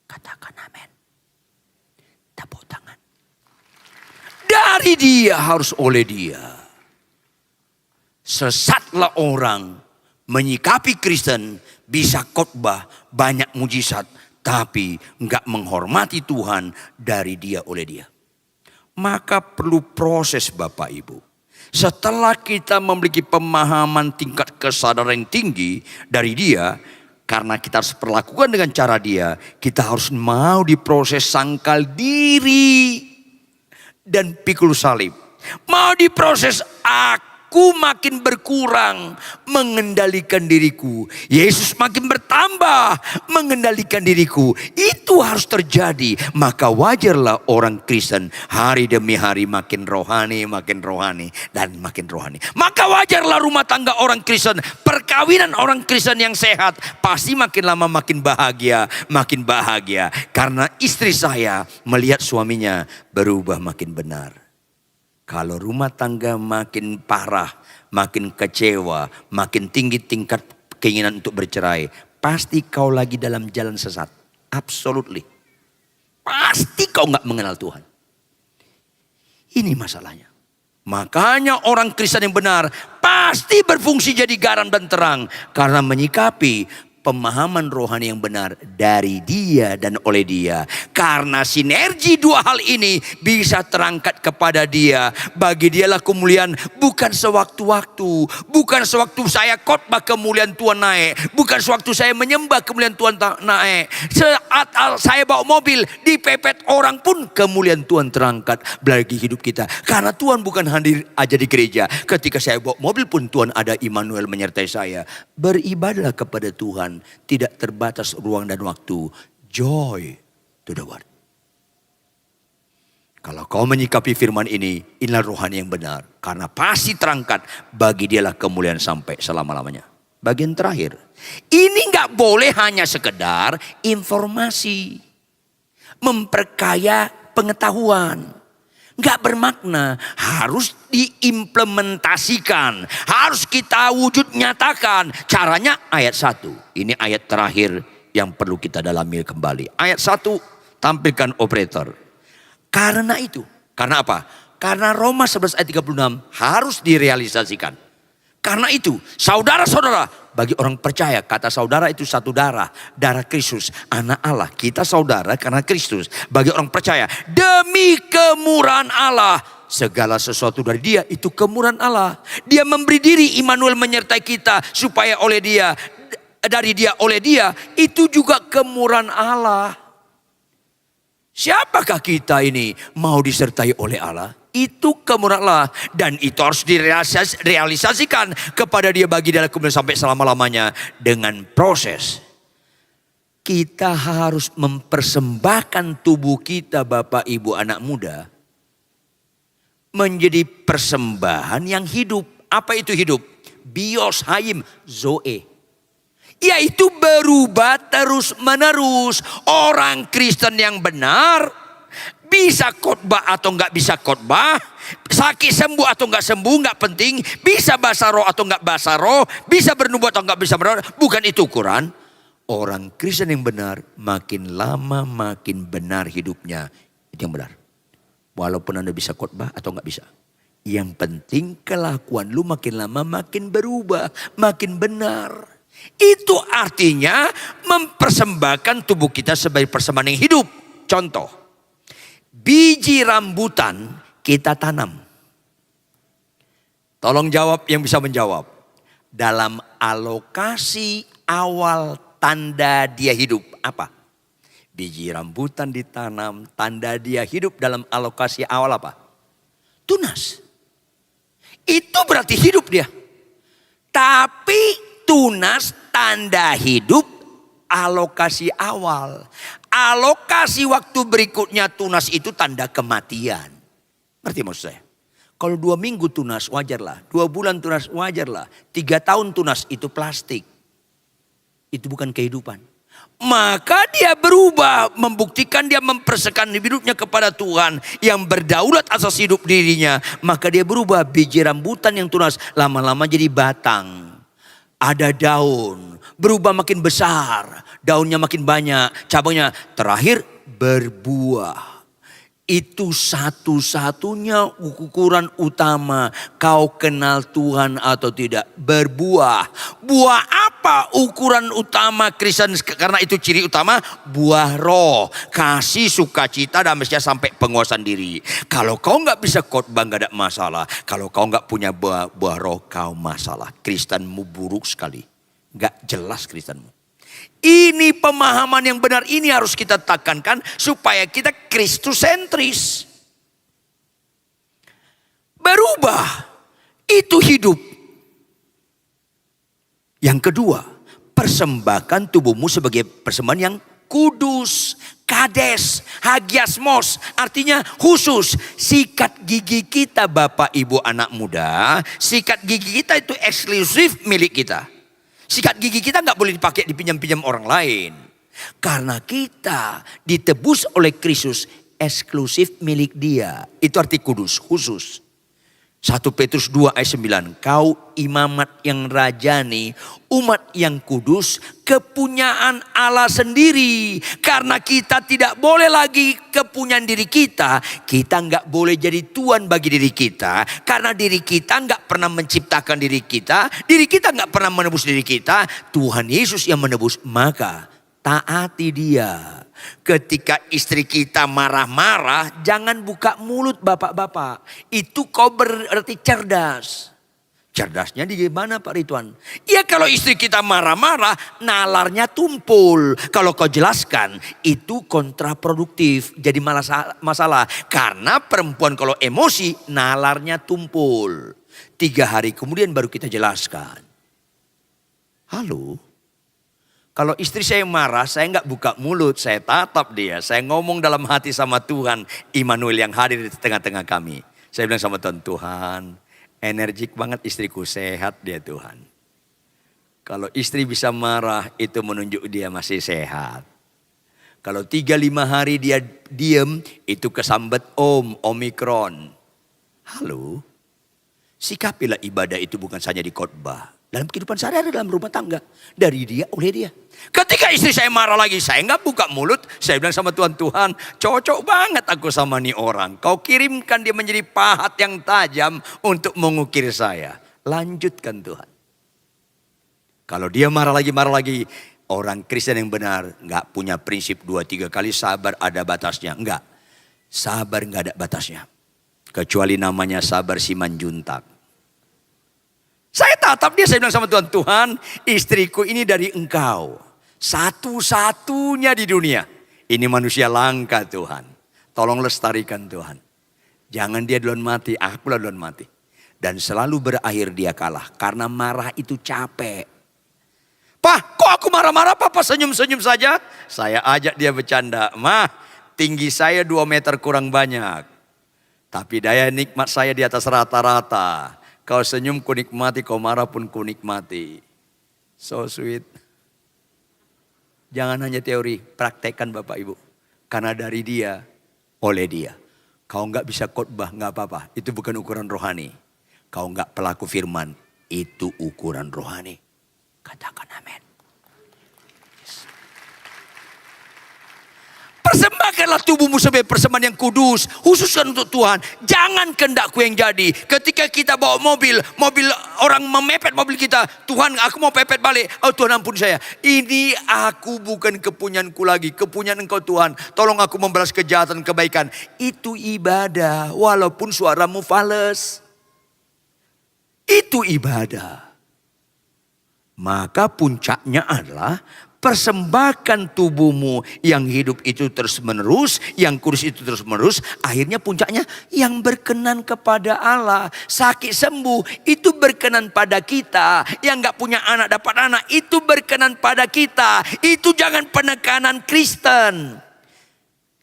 Katakan amin. Tepuk tangan. Dari dia harus oleh dia. Sesatlah orang menyikapi Kristen, bisa khotbah banyak mujizat, tapi nggak menghormati Tuhan, dari dia oleh dia. Maka perlu proses Bapak Ibu. Setelah kita memiliki pemahaman tingkat kesadaran yang tinggi dari dia, karena kita harus perlakukan dengan cara dia, kita harus mau diproses sangkal diri dan pikul salib. Mau diproses aku makin berkurang mengendalikan diriku. Yesus makin bertambah mengendalikan diriku. Itu harus terjadi. Maka wajarlah orang Kristen hari demi hari makin rohani, dan makin rohani. Maka wajarlah rumah tangga orang Kristen, perkawinan orang Kristen yang sehat pasti makin lama makin bahagia. Karena istri saya melihat suaminya berubah makin benar. Kalau rumah tangga makin parah, makin kecewa, makin tinggi tingkat keinginan untuk bercerai, pasti kau lagi dalam jalan sesat. Absolutely. Pasti kau nggak mengenal Tuhan. Ini masalahnya. Makanya orang Kristen yang benar pasti berfungsi jadi garam dan terang. Karena menyikapi pemahaman rohani yang benar dari dia dan oleh dia. Karena sinergi dua hal ini bisa terangkat kepada dia. Bagi dialah kemuliaan bukan sewaktu-waktu. Bukan sewaktu saya khotbah kemuliaan Tuhan naik. Bukan sewaktu saya menyembah kemuliaan Tuhan naik. Saat saya bawa mobil dipepet orang pun kemuliaan Tuhan terangkat bagi hidup kita. Karena Tuhan bukan hadir aja di gereja. Ketika saya bawa mobil pun Tuhan ada Immanuel menyertai saya. Beribadahlah kepada Tuhan. Tidak terbatas ruang dan waktu. Joy to the word. Kalau kau menyikapi firman ini, inilah rohani yang benar. Karena pasti terangkat, bagi dialah kemuliaan sampai selama-lamanya. Bagian terakhir. Ini gak boleh hanya sekedar informasi. Memperkaya pengetahuan. Gak bermakna, harus diimplementasikan, harus kita wujud nyatakan. Caranya ayat 1, ini ayat terakhir yang perlu kita dalami kembali. Ayat 1, tampilkan operator. Karena itu, karena apa? Karena Roma 11 ayat 36 harus direalisasikan. Karena itu, saudara-saudara, bagi orang percaya, kata saudara itu satu darah, darah Kristus, anak Allah. Kita saudara karena Kristus. Bagi orang percaya, demi kemurahan Allah, segala sesuatu dari dia itu kemurahan Allah. Dia memberi diri, Immanuel menyertai kita, supaya oleh dia, dari dia, oleh dia, itu juga kemurahan Allah. Siapakah kita ini mau disertai oleh Allah? Itu kemurahan Allah. Dan itu harus direalisasikan kepada dia, bagi dia kemudian sampai selama-lamanya. Dengan proses. Kita harus mempersembahkan tubuh kita, Bapak Ibu anak muda, menjadi persembahan yang hidup. Apa itu hidup? Bios, hayim, zoe. Yaitu berubah terus menerus. Orang Kristen yang benar bisa khotbah atau nggak bisa khotbah, sakit sembuh atau nggak sembuh nggak penting, bisa bahasa roh atau nggak bahasa roh, bisa bernubuat atau nggak bisa bernubuat, bukan itu ukuran. Orang Kristen yang benar makin lama makin benar hidupnya, itu yang benar. Walaupun Anda bisa khotbah atau nggak bisa, yang penting kelakuan lu makin lama makin berubah, makin benar. Itu artinya mempersembahkan tubuh kita sebagai persembahan yang hidup. Contoh, biji rambutan kita tanam. Tolong jawab yang bisa menjawab. Dalam alokasi awal tanda dia hidup apa? Biji rambutan ditanam, tanda dia hidup dalam alokasi awal apa? Tunas. Itu berarti hidup dia. Tapi tunas tanda hidup alokasi awal. Alokasi waktu berikutnya tunas itu tanda kematian. Ngerti maksud saya? Kalau 2 minggu tunas wajarlah. 2 bulan tunas wajarlah. 3 tahun tunas itu plastik. Itu bukan kehidupan. Maka dia berubah, membuktikan dia memperserahkan hidupnya kepada Tuhan yang berdaulat atas hidup dirinya. Maka dia berubah, biji rambutan yang tunas lama-lama jadi batang. Ada daun, berubah makin besar, daunnya makin banyak, cabangnya, terakhir berbuah. Itu satu-satunya ukuran utama kau kenal Tuhan atau tidak. Berbuah. Buah apa ukuran utama Kristen? Karena itu ciri utama, buah roh. Kasih, sukacita, damai sejahtera sampai penguasaan diri. Kalau kau nggak bisa khotbah nggak ada masalah. Kalau kau nggak punya buah roh, kau masalah. Kristenmu buruk sekali. Nggak jelas Kristenmu. Ini pemahaman yang benar, ini harus kita tekankan supaya kita Kristus-sentris. Berubah, itu hidup. Yang kedua, persembahkan tubuhmu sebagai persembahan yang kudus, kades, hagiasmos, artinya khusus. Sikat gigi kita Bapak Ibu anak muda, sikat gigi kita itu eksklusif milik kita. Sikat gigi kita nggak boleh dipakai dipinjam-pinjam orang lain. Karena kita ditebus oleh Kristus eksklusif milik dia. Itu arti kudus, khusus. 1 Petrus 2 ayat 9. Kau imamat yang rajani, umat yang kudus, kepunyaan Allah sendiri. Karena kita tidak boleh lagi kepunyaan diri kita. Kita nggak boleh jadi tuan bagi diri kita. Karena diri kita nggak pernah menciptakan diri kita. Diri kita nggak pernah menebus diri kita. Tuhan Yesus yang menebus. Maka taati dia. Ketika istri kita marah-marah, jangan buka mulut bapak-bapak. Itu kau berarti cerdas. Cerdasnya di mana Pak Ridwan? Ya kalau istri kita marah-marah, nalarnya tumpul. Kalau kau jelaskan, itu kontraproduktif. Jadi masalah. Karena perempuan kalau emosi, nalarnya tumpul. 3 hari kemudian baru kita jelaskan. Halo? Kalau istri saya marah, saya nggak buka mulut, saya tatap dia. Saya ngomong dalam hati sama Tuhan, Immanuel yang hadir di tengah-tengah kami. Saya bilang sama Tuhan, Tuhan, energik banget istriku, sehat dia Tuhan. Kalau istri bisa marah, itu menunjuk dia masih sehat. Kalau 3-5 hari dia diem, itu kesambet Omikron. Halo, sikapilah ibadah itu bukan saja di khotbah. Dalam kehidupan sehari-hari, dalam rumah tangga. Dari dia, oleh dia. Ketika istri saya marah lagi, saya nggak buka mulut. Saya bilang sama Tuhan, Tuhan cocok banget aku sama nih orang. Kau kirimkan dia menjadi pahat yang tajam untuk mengukir saya. Lanjutkan Tuhan. Kalau dia marah lagi. Orang Kristen yang benar nggak punya prinsip 2-3 kali sabar ada batasnya. Enggak. Sabar nggak ada batasnya. Kecuali namanya sabar Simanjuntak. Saya tatap dia, saya bilang sama Tuhan, Tuhan istriku ini dari Engkau. Satu-satunya di dunia. Ini manusia langka Tuhan. Tolong lestarikan Tuhan. Jangan dia duluan mati, akulah duluan mati. Dan selalu berakhir dia kalah. Karena marah itu capek. Pak, kok aku marah-marah? Papa senyum-senyum saja. Saya ajak dia bercanda. Mah, tinggi saya 2 meter kurang banyak. Tapi daya nikmat saya di atas rata-rata. Kau senyum ku nikmati, kau marah pun ku nikmati. So sweet. Jangan hanya teori, praktekkan Bapak Ibu. Karena dari dia, oleh dia. Kau enggak bisa khotbah, enggak apa-apa. Itu bukan ukuran rohani. Kau enggak pelaku firman, itu ukuran rohani. Katakan amin. Persembahkanlah tubuhmu sebagai persembahan yang kudus. Khususkan untuk Tuhan. Jangan kehendakku yang jadi. Ketika kita bawa mobil orang memepet mobil kita. Tuhan, aku mau pepet balik. Oh Tuhan, ampun saya. Ini aku bukan kepunyaanku lagi. Kepunyaan Engkau Tuhan. Tolong aku membalas kejahatan kebaikan. Itu ibadah. Walaupun suaramu fales. Itu ibadah. Maka puncaknya adalah persembahkan tubuhmu yang hidup itu terus menerus, yang kudus itu terus menerus. Akhirnya puncaknya yang berkenan kepada Allah. Sakit sembuh itu berkenan pada kita. Yang gak punya anak dapat anak itu berkenan pada kita. Itu jangan penekanan Kristen.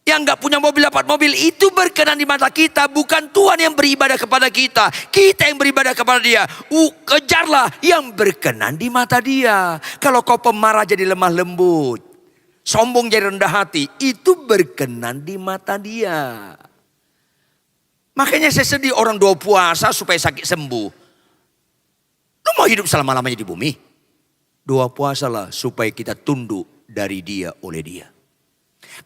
Yang gak punya mobil dapat mobil itu berkenan di mata kita. Bukan Tuhan yang beribadah kepada kita. Kita yang beribadah kepada dia. Kejarlah yang berkenan di mata dia. Kalau kau pemarah jadi lemah lembut. sombong jadi rendah hati, itu berkenan di mata Dia. Makanya saya sedih orang doa puasa supaya sakit sembuh. Lu mau hidup selama-lamanya di bumi? Doa puasalah supaya kita tunduk dari Dia oleh Dia.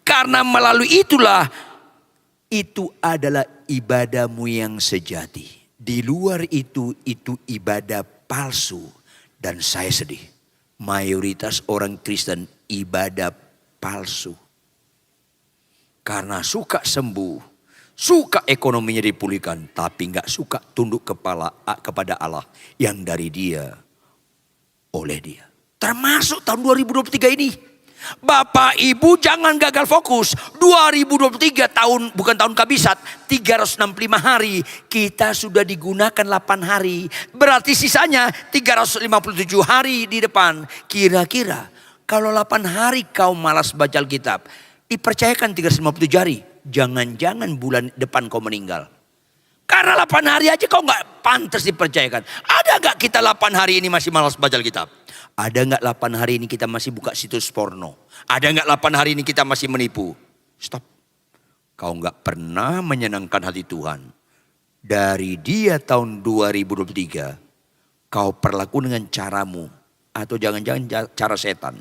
Karena melalui itulah, itu adalah ibadahmu yang sejati. Di luar itu ibadah palsu. Dan saya sedih, mayoritas orang Kristen ibadah palsu. Karena suka sembuh, suka ekonominya dipulihkan, tapi nggak suka tunduk kepada Allah yang dari Dia, oleh Dia. Termasuk tahun 2023 ini. Bapak Ibu jangan gagal fokus. 2023 tahun, bukan tahun kabisat, 365 hari. Kita sudah digunakan 8 hari. Berarti sisanya 357 hari di depan. Kira-kira kalau 8 hari kau malas baca Alkitab, dipercayakan 357 hari. Jangan-jangan bulan depan kau meninggal. Karena 8 hari aja kau gak pantas dipercayakan. Ada gak kita 8 hari ini masih malas baca Alkitab? Ada nggak 8 hari ini kita masih buka situs porno? Ada nggak 8 hari ini kita masih menipu? Stop. Kau nggak pernah menyenangkan hati Tuhan. Dari Dia tahun 2023, kau perlaku dengan caramu. Atau jangan-jangan cara setan.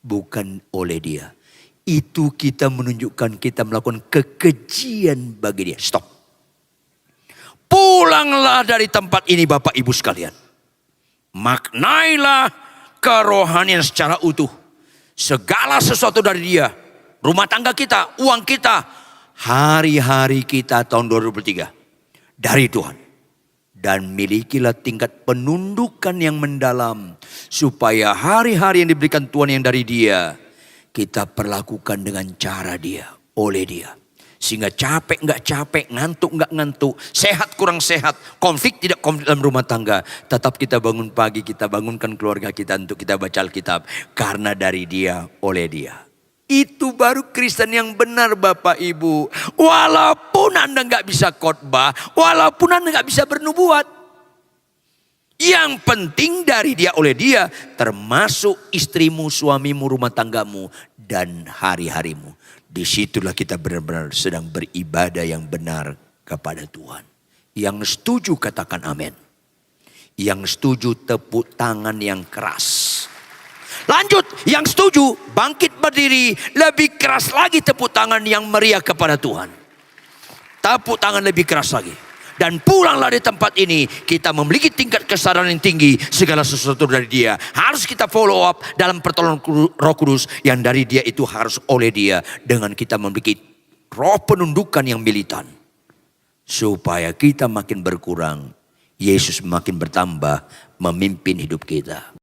Bukan oleh Dia. Itu kita menunjukkan kita melakukan kekejian bagi Dia. Stop. Pulanglah dari tempat ini Bapak Ibu sekalian. Maknailah kerohanian secara utuh. Segala sesuatu dari Dia. Rumah tangga kita, uang kita, hari-hari kita tahun 2023 dari Tuhan. Dan milikilah tingkat penundukan yang mendalam. Supaya hari-hari yang diberikan Tuhan yang dari Dia, kita perlakukan dengan cara Dia, oleh Dia. Sehingga capek nggak capek, ngantuk nggak ngantuk, sehat kurang sehat, konflik tidak konflik dalam rumah tangga. Tetap kita bangun pagi, kita bangunkan keluarga kita untuk kita baca Alkitab. Karena dari Dia, oleh Dia. Itu baru Kristen yang benar Bapak Ibu. Walaupun Anda nggak bisa khotbah, walaupun Anda nggak bisa bernubuat. Yang penting dari Dia, oleh Dia, termasuk istrimu, suamimu, rumah tanggamu, dan hari-harimu. Disitulah kita benar-benar sedang beribadah yang benar kepada Tuhan. Yang setuju katakan amin. Yang setuju tepuk tangan yang keras. Lanjut, yang setuju bangkit berdiri, lebih keras lagi tepuk tangan yang meriah kepada Tuhan. Tepuk tangan lebih keras lagi. Dan pulanglah di tempat ini, kita memiliki tingkat kesadaran yang tinggi, segala sesuatu dari Dia. Harus kita follow up dalam pertolongan Roh Kudus, yang dari Dia itu harus oleh Dia. Dengan kita memiliki roh penundukan yang militan. Supaya kita makin berkurang, Yesus makin bertambah memimpin hidup kita.